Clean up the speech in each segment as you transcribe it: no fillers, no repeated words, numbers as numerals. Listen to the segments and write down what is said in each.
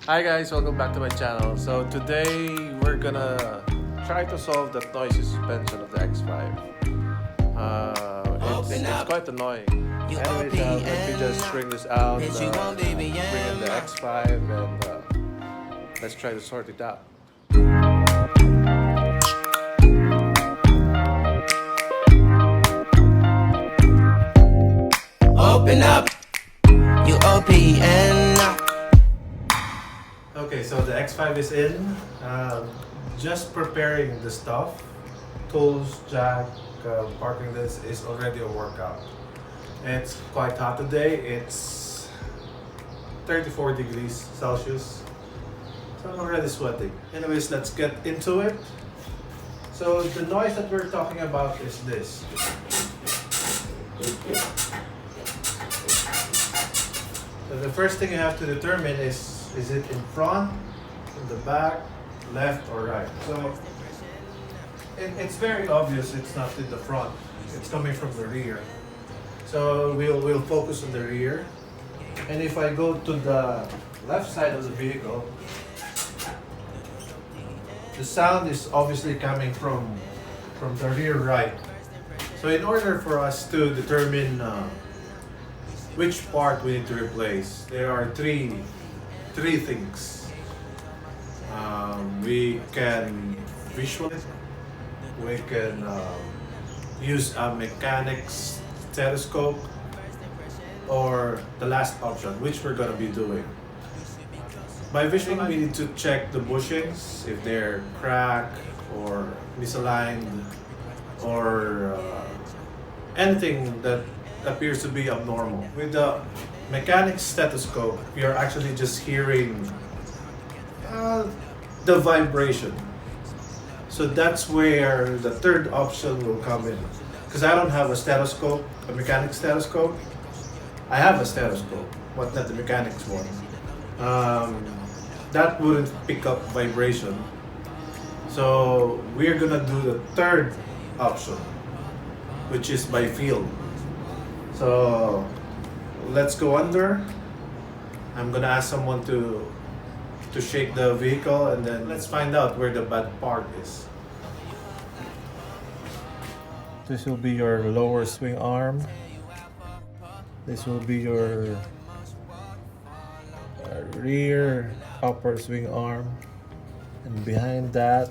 Hi guys, welcome back to my channel. So today we're gonna try to solve that noisy suspension of the X5. It's quite annoying. Anyways, let me just bring this out, bring in the X5 and let's try to sort it out. Open up, you open up. Okay, so the X5 is in. Just preparing the stuff. Tools, jack, parking this is already a workout. It's quite hot today. It's 34 degrees Celsius. So I'm already sweating. Anyways, let's get into it. So the noise that we're talking about is this. So the first thing you have to determine is it in front, in the back, left or right. So it's very obvious it's not in the front. It's coming from the rear. So we'll focus on the rear. And if I go to the left side of the vehicle, the sound is obviously coming from the rear right. So in order for us to determine which part we need to replace, there are three things. We can visualize, we can use a mechanic's stethoscope, or the last option, which we're gonna be doing. By visualizing, we need to check the bushings, if they're cracked or misaligned, or anything that appears to be abnormal. With the mechanic's stethoscope, you're actually just hearing the vibration. So that's where the third option will come in. Because I don't have a stethoscope, a mechanic's stethoscope. I have a stethoscope, but not the mechanic's one. That wouldn't pick up vibration. So we're gonna do the third option, which is by feel. So let's go under. I'm gonna ask someone to shake the vehicle, and then let's find out where the bad part is. This will be your lower swing arm. This will be your rear upper swing arm. And behind that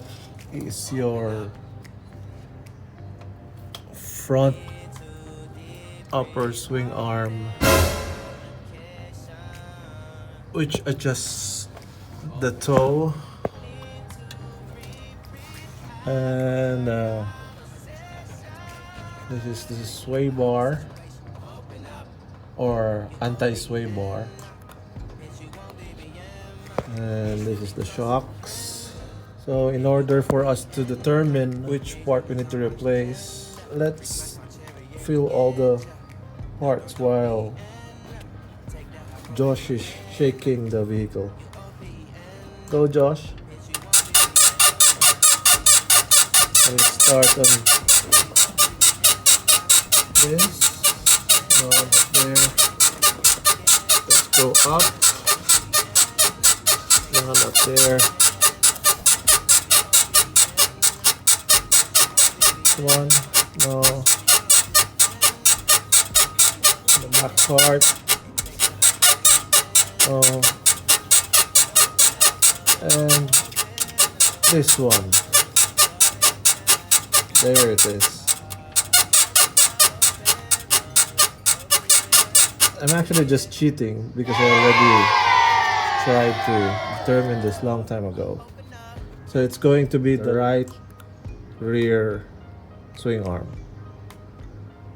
is your front upper swing arm, which adjusts the toe, and this is sway bar or anti-sway bar, and this is the shocks. So in order for us to determine which part we need to replace, let's feel all the parts while Josh is shaking the vehicle. Go, Josh. And let's start on this. No, not there. Let's go up. No, not there. One. No. The back part. Oh. And this one. There it is. I'm actually just cheating because I already tried to determine this long time ago. So it's going to be the right rear swing arm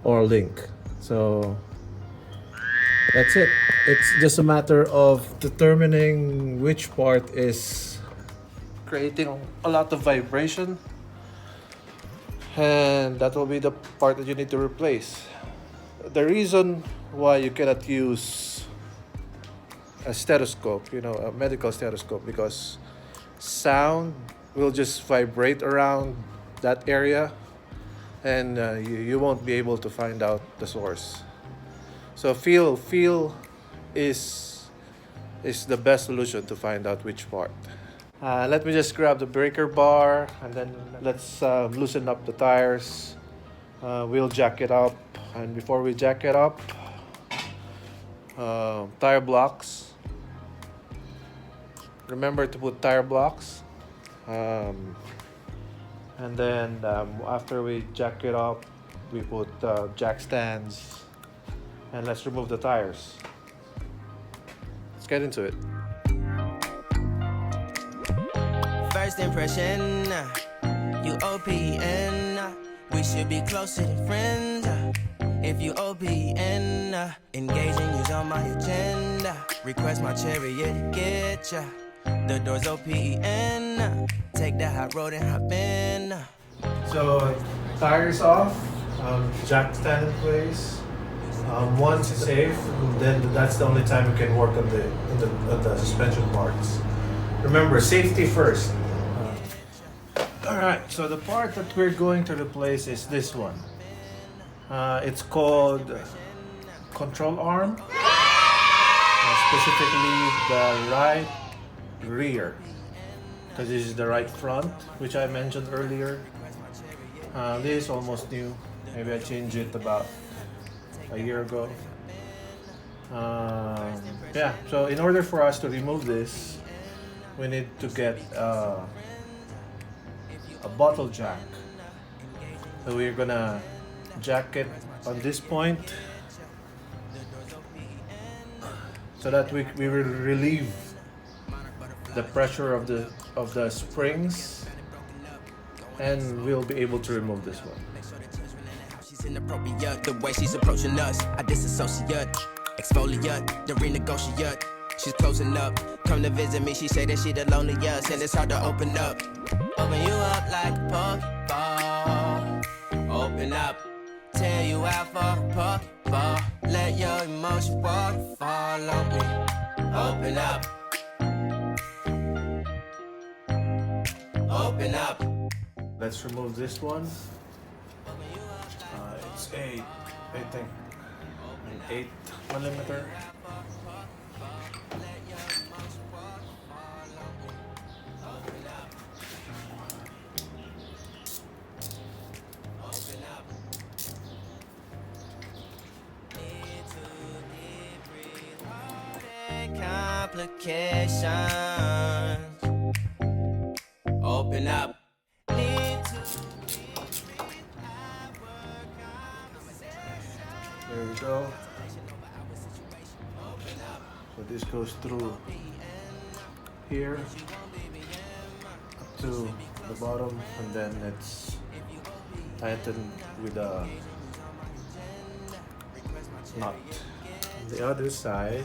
or link. So that's it. It's just a matter of determining which part is creating a lot of vibration, and that will be the part that you need to replace. The reason why you cannot use a stethoscope, a medical stethoscope, because sound will just vibrate around that area, and you won't be able to find out the source. So feel is the best solution to find out which part. Let me just grab the breaker bar and then let's loosen up the tires. We'll jack it up, and before we jack it up, tire blocks. Remember to put tire blocks. And then after we jack it up, we put jack stands, and let's remove the tires. Let's get into it. First impression, you OPN. We should be closer than friends. If you OPN, engaging you's on my agenda. Request my chariot to get ya. The door's OPN. Take the hot road and hop in. So tires off, jack stand in place. Once it's safe, then that's the only time we can work on the suspension parts. Remember, safety first. Alright, so the part that we're going to replace is this one. It's called control arm, specifically the right rear, because this is the right front, which I mentioned earlier. This is almost new. Maybe I changed it about a year ago. Yeah, so in order for us to remove this, we need to get a bottle jack. So we're gonna jack it on this point so that we will relieve the pressure of the springs, and we'll be able to remove this one. She's inappropriate, the way she's approaching us. I disassociate, exfoliate, the renegotiate. She's closing up, come to visit me. She say that she the loneliest, and it's hard to open up. Open you up like a Pokeball. Open up, tear you out for a Pokeball. Let your emotions waterfall on me. Open up. Open up. Let's remove this one. It's I think, an 8mm. Complications. Open up. There we go. So this goes through here up to the bottom, and then it's tightened with a nut. On the other side,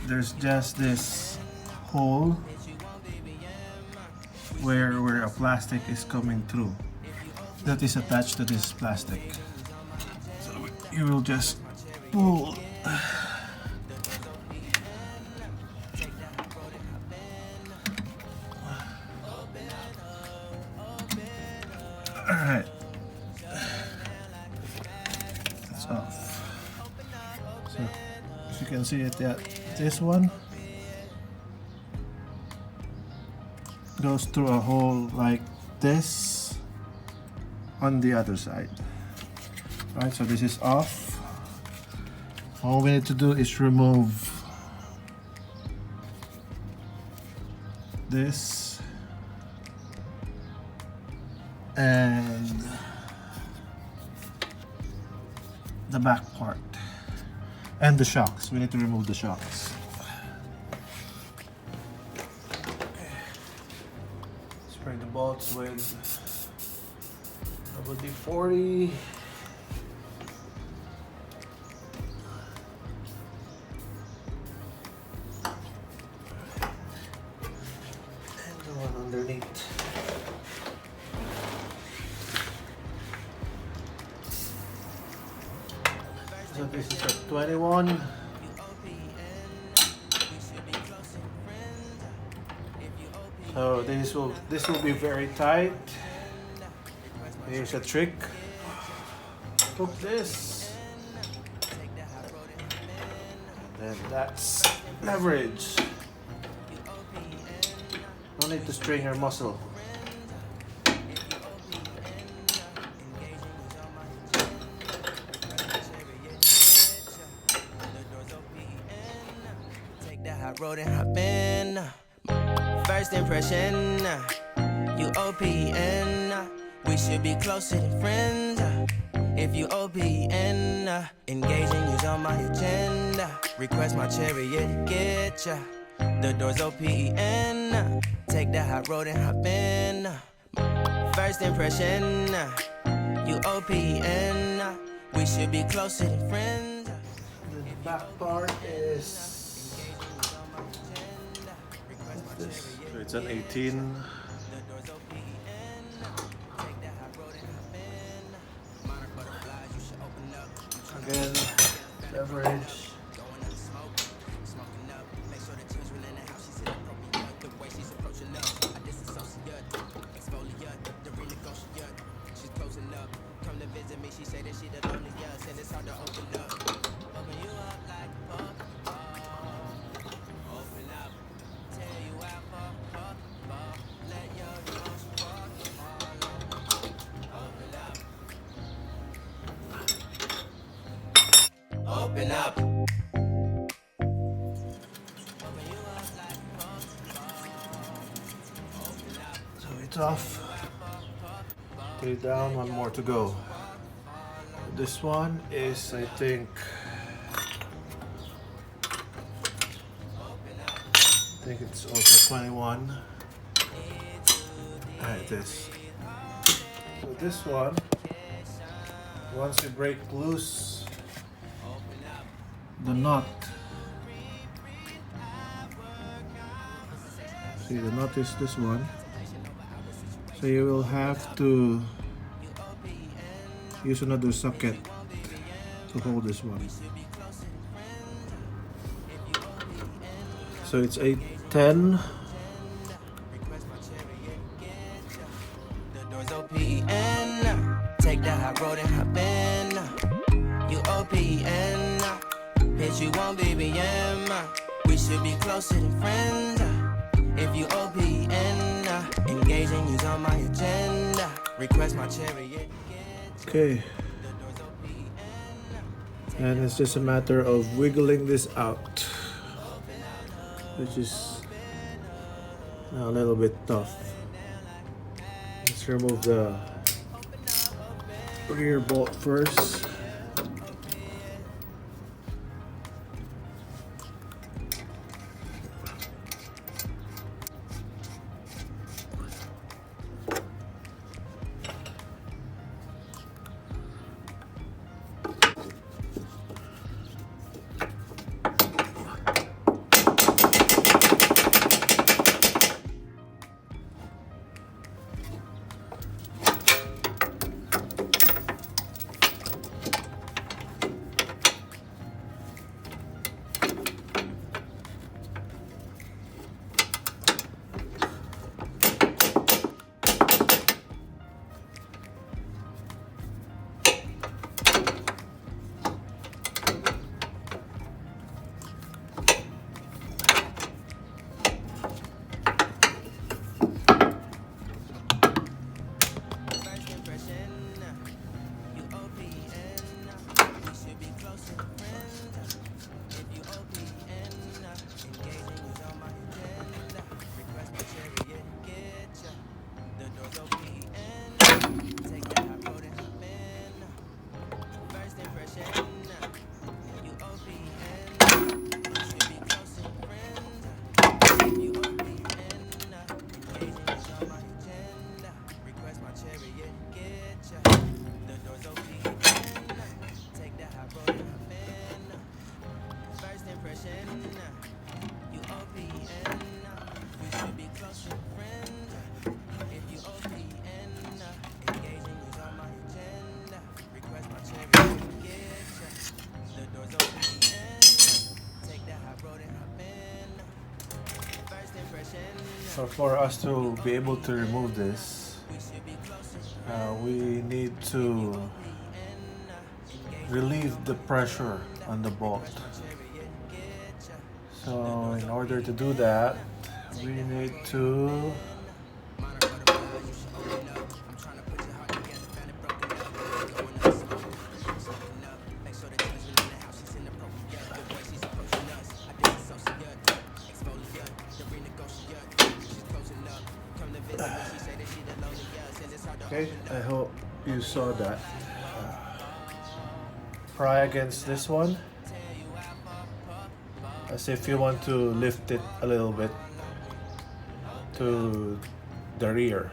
there's just this hole where a plastic is coming through that is attached to this plastic. So you will just pull. Alright, that's off. So as you can see, this one goes through a hole like this on the other side. Right, so this is off. All we need to do is remove this and the back part and the shocks. We need to remove the shocks. Spray the bolts with WD-40. And the one underneath. So this is a 21. So this will be very tight. Here's a trick. hook this. And then that's leverage. No need to strain your muscle. Road and hop in. First impression, you OPN. We should be closer than friends. If you OPN, engaging you's on my agenda. Request my chariot, get ya. The door's OPN. Take the hot road and hop in. First impression, you OPN. We should be closer than friends. The back part is this. So it's an 18. Again, leverage. She say that she the loneliest and it's hard to open up. Open you up like fuck. Open up. Tell you out fuck. Let your nose fuck all over. Open up. Open up. Open you up like fuck. So it's off. 3 down, 1 more to go. This one is, I think it's also 21. It is. So this one, once you break loose the knot, see the knot is this one. So you will have to use another socket to hold this one. So it's 810. The doors OPN. Take the hot road and hop in. You OPN. Bitch, you won't BBM. We should be closer than friends. If you OPN, engaging you's on my agenda. Request my chariot. Okay. And it's just a matter of wiggling this out, which is now a little bit tough. Let's remove the rear bolt first. So for us to be able to remove this, we need to relieve the pressure on the bolt. So in order to do that, we need to okay, I hope you saw that. Pry against this one as if you want to lift it a little bit to the rear.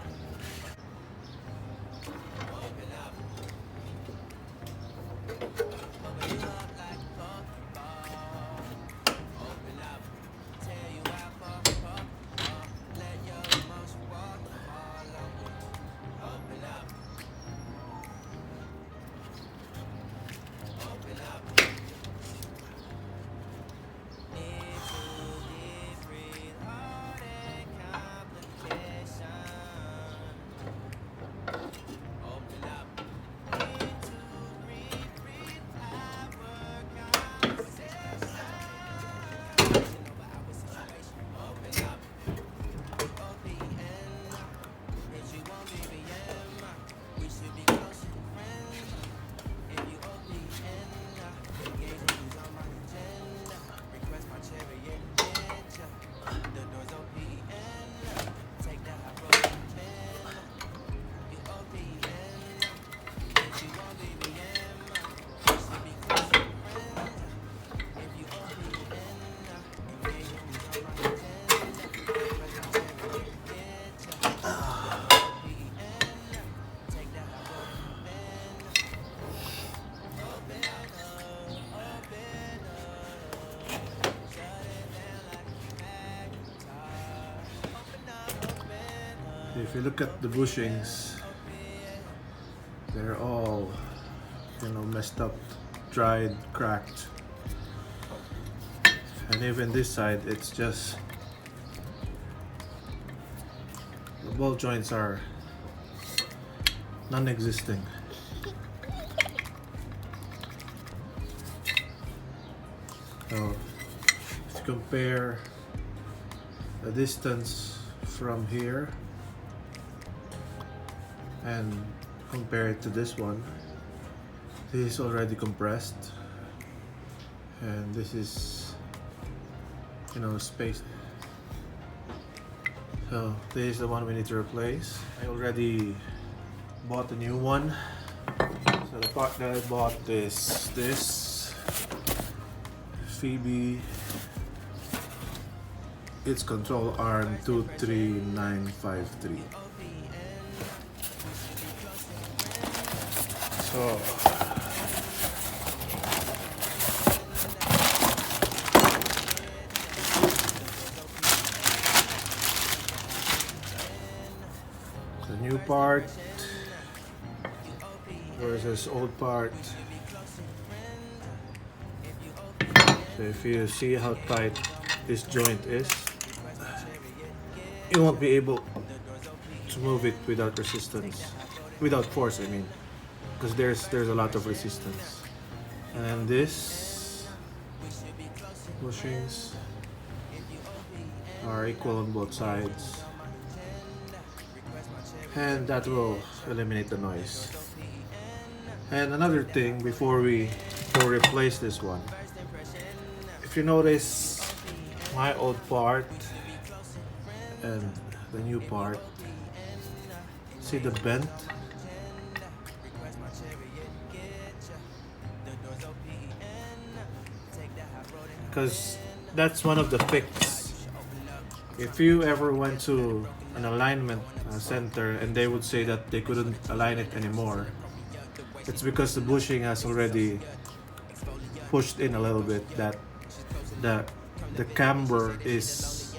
If you look at the bushings, they're all, messed up, dried, cracked. And even this side, it's just, the ball joints are non-existing. So, if you compare the distance from here and compare it to this one, this is already compressed and this is spaced. So this is the one we need to replace. I already bought a new one. So the part that I bought is this Phoebe. It's control arm 23953. So the new part versus old part. So if you see how tight this joint is, you won't be able to move it without resistance, without force, I mean, because there's a lot of resistance. And then this bushings are equal on both sides, and that will eliminate the noise. And another thing before we replace this one, if you notice my old part and the new part, see the bend? Because that's one of the fix. If you ever went to an alignment center and they would say that they couldn't align it anymore, it's because the bushing has already pushed in a little bit, that the camber is,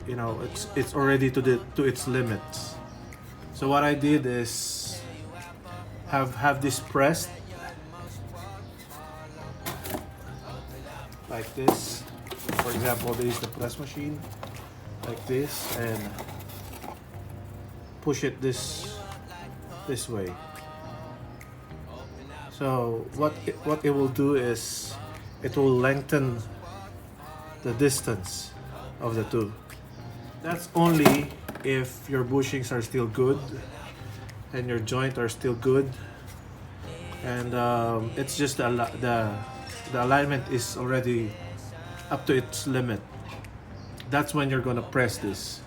it's already to its limits. So what I did is have this pressed like this. For example, this is the press machine, like this, and push it this way. So what it will do is it will lengthen the distance of the two. That's only if your bushings are still good and your joint are still good, and it's just the alignment is already up to its limit. That's when you're gonna press this.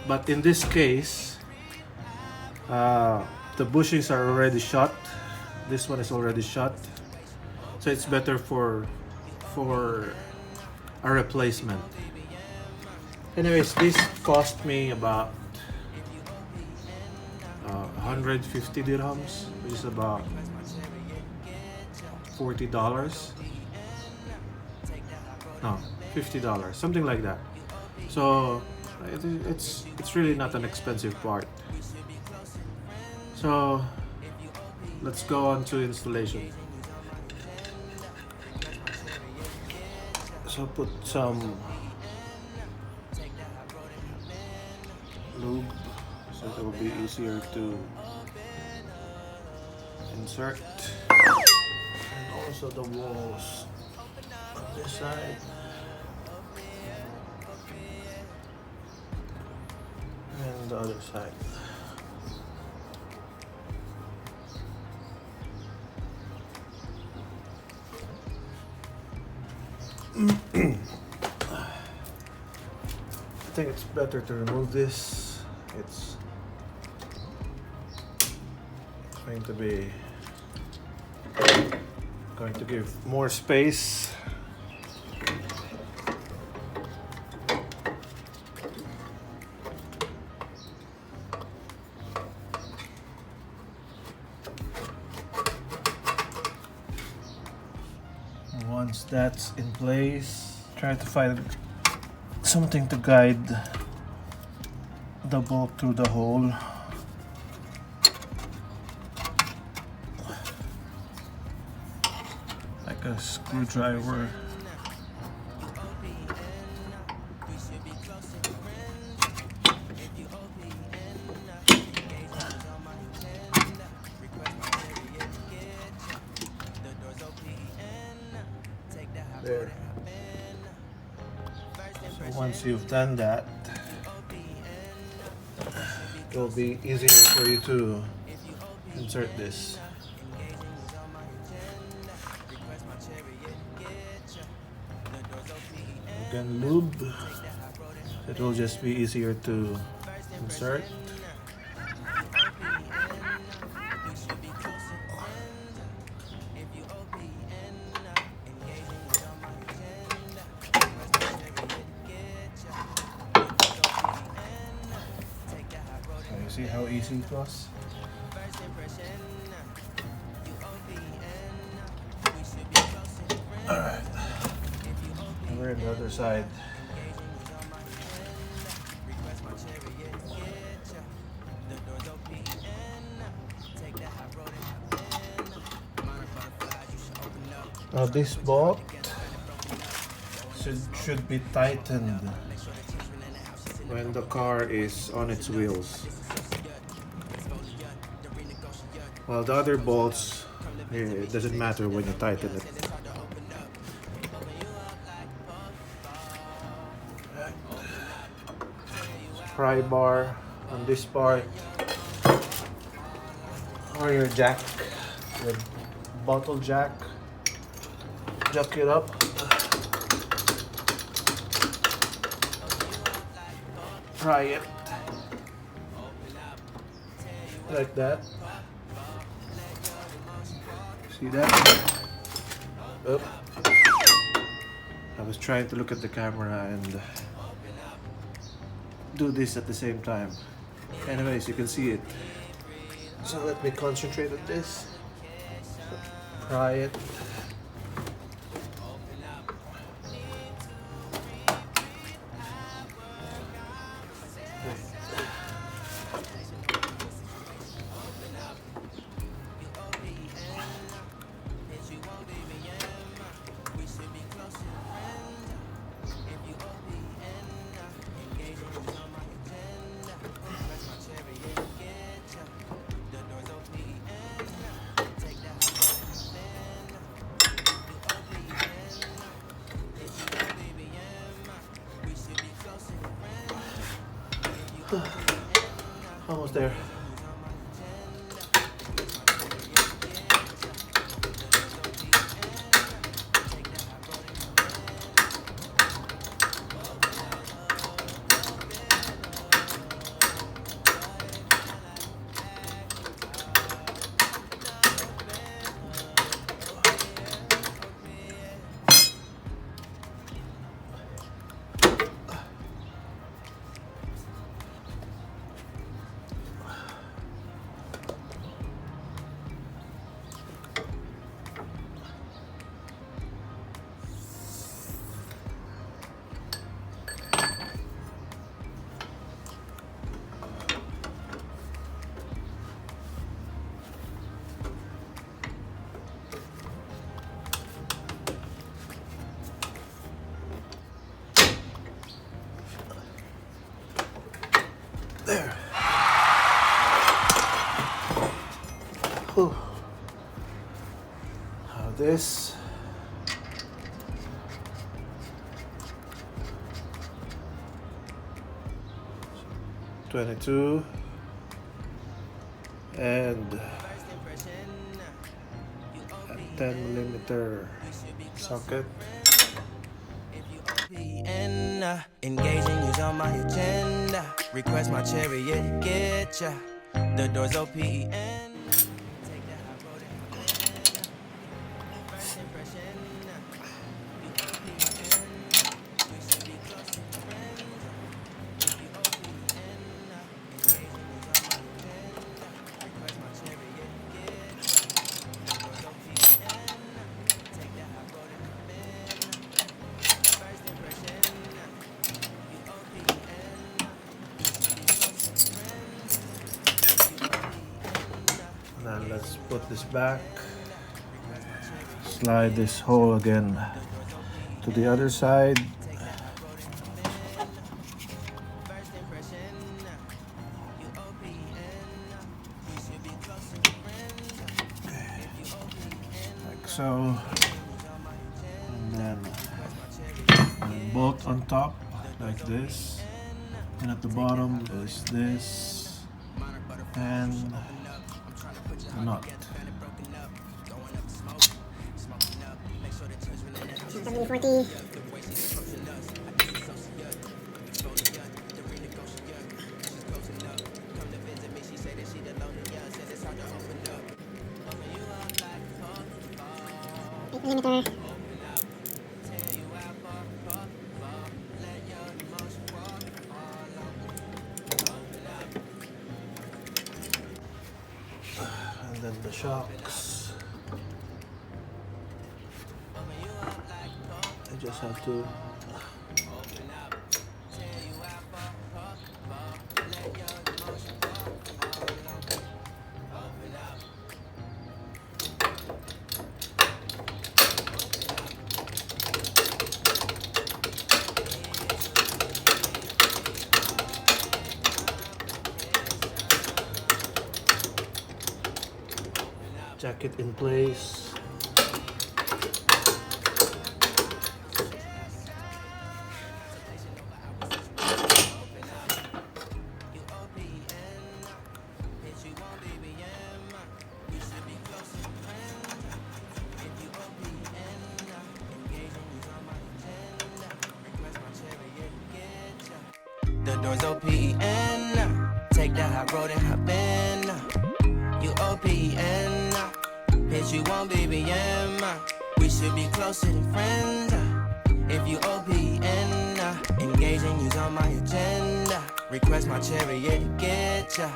But in this case, the bushings are already shot. This one is already shot, so it's better for a replacement. Anyways, this cost me about 150 dirhams, which is about $40. No, $50, something like that. So it's really not an expensive part. So let's go on to installation. So put some lube so it will be easier to insert, and also the walls on this side and the other side. I think it's better to remove this. It's going to give more space. Once that's in place, try to find something to guide the bolt through the hole. Like a screwdriver. There. So once you've done that, it will be easier for you to insert this. Again, lube. It will just be easier to insert. See how easy it was? Alright. And we're on the other side. Now this bolt should be tightened when the car is on its wheels. While the other bolts, it doesn't matter when you tighten it. Pry bar on this part, or your jack, your bottle jack, jack it up. Pry it like that. See that? Oh. I was trying to look at the camera and do this at the same time. Anyways, you can see it. So let me concentrate on this. Pry it. Almost there. There. Whew. Now this. .22 and a 10mm socket. Engaging you's on my agenda. Request my chariot, get ya. The doors OPEN. Now let's put this back. Slide this hole again to the other side. Like so. And then bolt on top like this. And at the bottom is this. And not. W40. Limiter. And then the shocks. I just have to jack it in place. The doors OPEN. Take the high road and hop in. You OPEN. Bitch, you won't BBM. We should be closer than friends. If you OPEN. Engaging you's on my agenda. Request my chariot, get ya.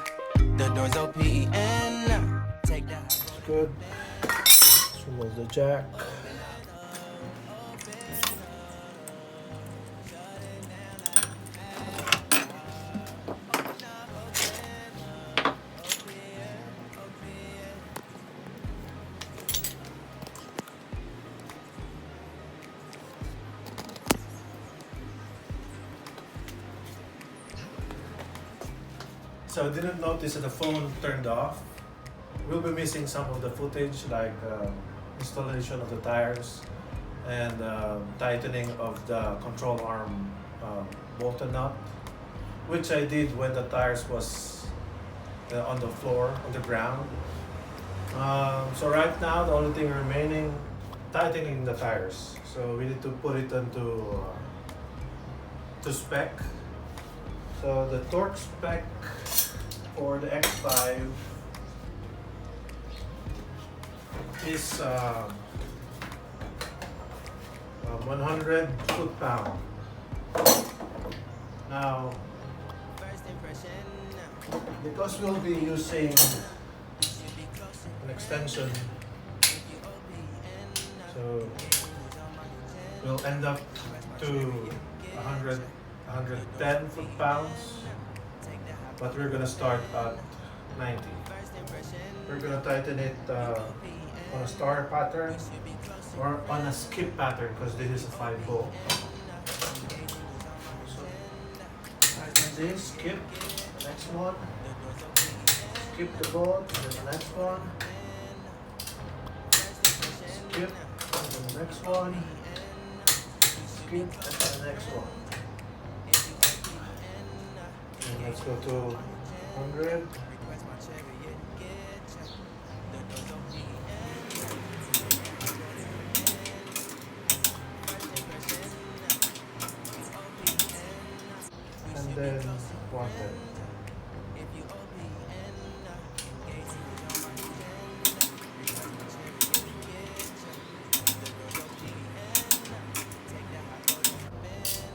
The doors OPEN. Take the high road. Good. Let's remove the jack. So I didn't notice that the phone turned off. We'll be missing some of the footage, like installation of the tires and tightening of the control arm bolt and nut. which I did when the tires was on the floor, on the ground. So right now the only thing remaining, tightening the tires. So we need to put it into to spec. So the torque spec for the X5 is 100 foot-pound. Now, because we'll be using an extension, so we'll end up to 110 foot-pounds, but we're gonna start at 90. We're gonna tighten it on a star pattern or on a skip pattern because this is a 5-bolt. So tighten this, skip, the next one, skip the bolt, and then the next one, skip, and then the next one, skip, and then the next one. And let's go to 100. And then 110.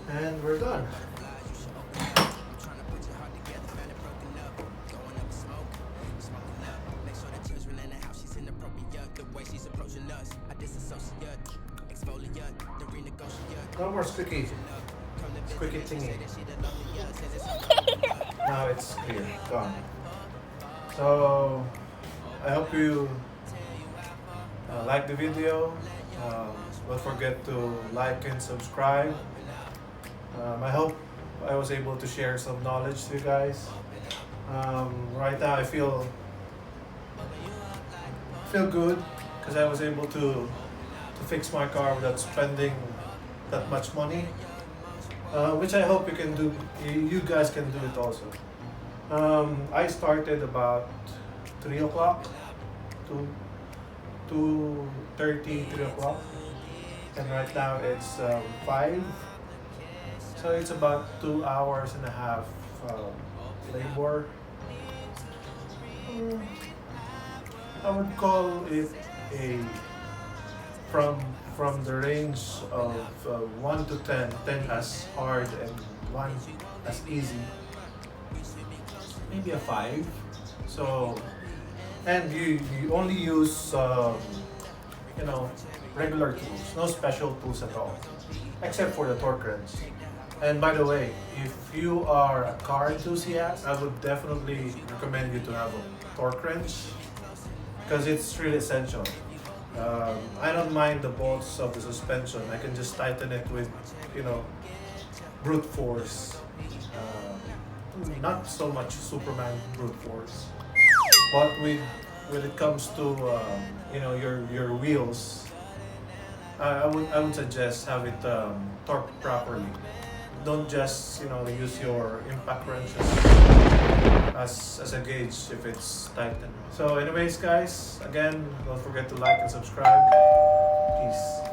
And we're done. No more squeaky. Squeaky thingy. Now it's clear, gone. So I hope you like the video. Don't forget to like and subscribe. I hope I was able to share some knowledge to you guys. Right now I feel good because I was able to fix my car without spending that much money, which I hope you can do. You guys can do it also. I started about 3 o'clock, 2:30, 3 o'clock, and right now it's 5. So it's about 2 hours and a half labor. I would call it a from the range of 1 to 10, 10 as hard and 1 as easy, maybe a 5. So, and you only use regular tools, no special tools at all, except for the torque wrench. And by the way, if you are a car enthusiast, I would definitely recommend you to have a torque wrench because it's really essential. I don't mind the bolts of the suspension. I can just tighten it with, brute force. Not so much Superman brute force, but when it comes to your wheels, I would suggest have it torqued properly. Don't just use your impact wrenches as a gauge if it's tightened. So anyways guys, again, don't forget to like and subscribe. Peace.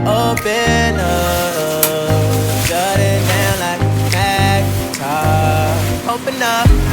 Open up, shut it down like a magnet. Open up.